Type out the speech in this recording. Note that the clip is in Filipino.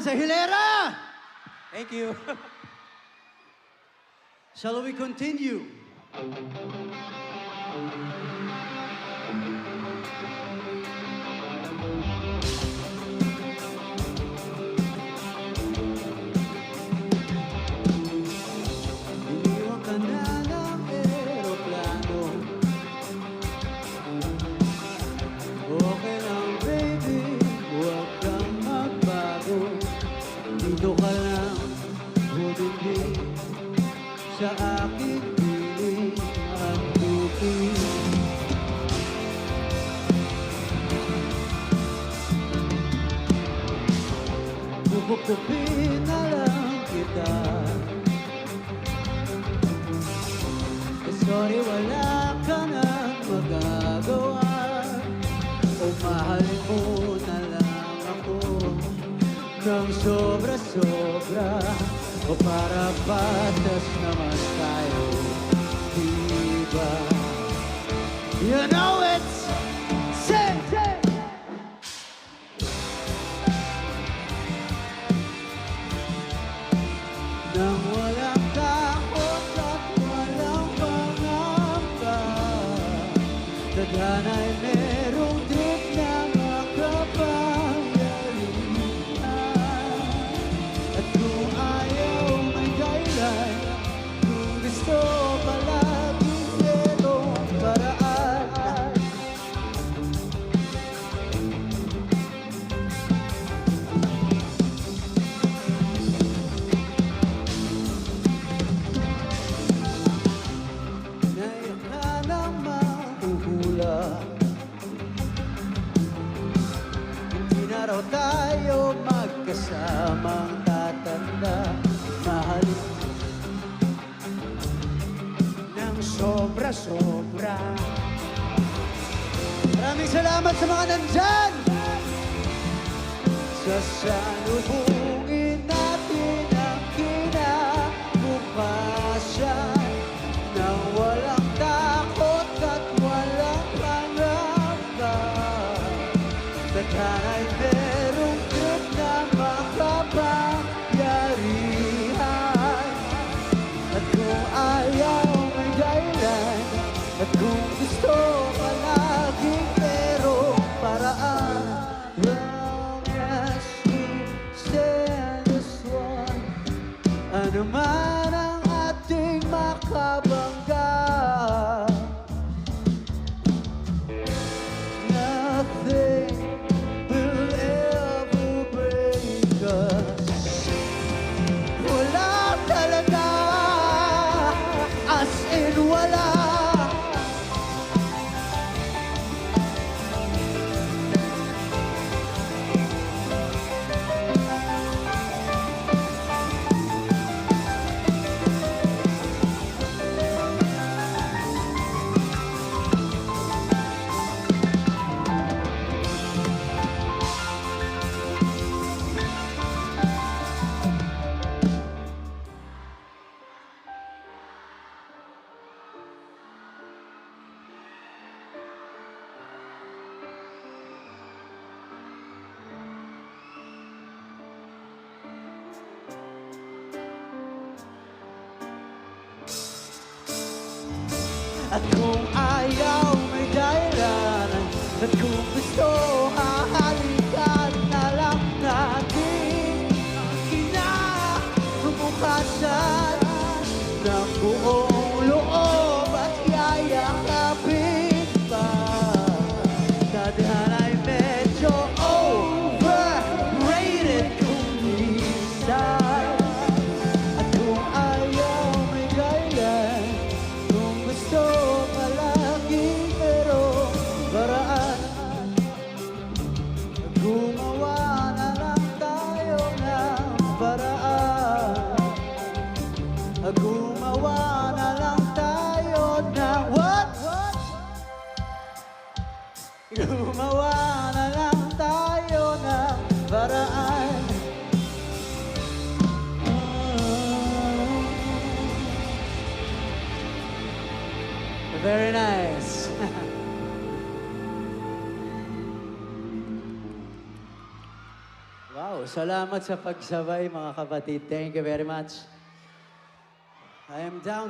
sa hilera! Thank you. Shall we continue? Iniwan ka na ng eroplano. Okay lang baby, huwag kang magbago. Dito ka lang, humindi sa aking piling at tubig. Bubukupin na lang kita. Sorry, wala ka nang magagawa. O mahalin mo na lang ako ng sobra-sobra. O para patas naman tayo, diba? You know it's say. Nang walang takot at walang pangamba, tadhana'y merong trip na makapangyarihan. At kung ayaw may dahilan, kung gusto palagi merong paraan. Naiyak ka nang mahuhula, hindi na raw tayo magkasamang tatanda. Mahalin ng sobra-sobra. Maraming salamat sa mga nandyan! Sasalubungin natin ang kinabukasan nang walang takot at walang pangamba. Tadhana'y merong trip na makapangyarihan. At kung ayaw may dahilan, at kung gusto palaging merong paraan. Long as we stand as one, ano man ang ating makabangga, nothing will ever break us. Wala talaga, as in wala. At kung ayaw may dahilan, at kung gusto hahalikan na lang natin ang kinabukasan ng buong loob at yayakapin pa. Tadhana'y medyo overrated kung minsan. At kung ayaw may dahilan, kung gusto palagi merong paraan. Gumawa na lang tayo ng paraan. Gumawa na lang tayo ng what? Gumawa na lang tayo ng paraan. Very nice. Wow, Salamat sa pagsabay, mga kapatid. Thank you very much. I am down.